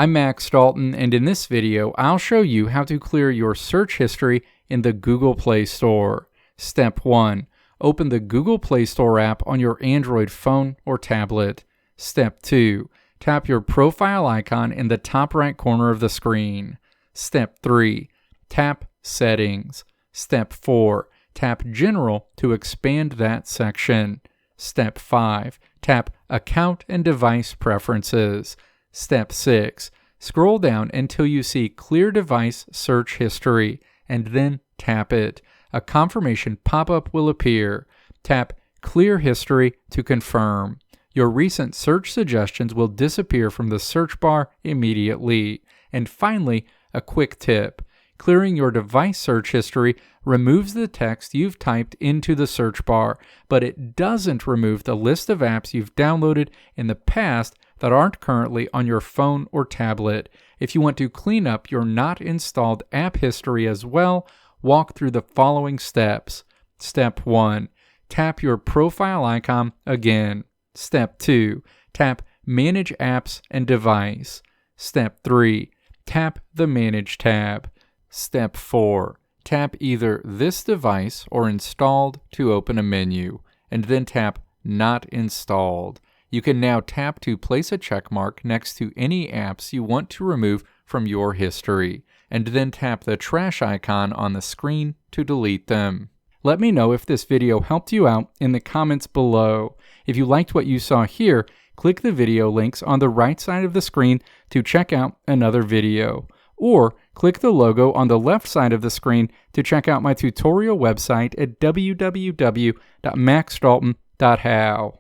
I'm Max Dalton, and in this video, I'll show you how to clear your search history in the Google Play Store. Step 1. Open the Google Play Store app on your Android phone or tablet. Step 2. Tap your profile icon in the top right corner of the screen. Step 3. Tap Settings. Step 4. Tap General to expand that section. Step 5. Tap Account and Device Preferences. Step 6. Scroll down until you see Clear Device Search History, and then tap it. A confirmation pop-up will appear. Tap Clear History to confirm. Your recent search suggestions will disappear from the search bar immediately. And finally, a quick tip. Clearing your device search history removes the text you've typed into the search bar, but it doesn't remove the list of apps you've downloaded in the past that aren't currently on your phone or tablet. If you want to clean up your not installed app history as well, walk through the following steps. Step 1. Tap your profile icon again. Step 2. Tap Manage Apps and Device. Step 3. Tap the Manage tab. Step 4. Tap either This Device or Installed to open a menu, and then tap Not Installed. You can now tap to place a checkmark next to any apps you want to remove from your history, and then tap the trash icon on the screen to delete them. Let me know if this video helped you out in the comments below. If you liked what you saw here, click the video links on the right side of the screen to check out another video. Or click the logo on the left side of the screen to check out my tutorial website at www.maxdalton.how.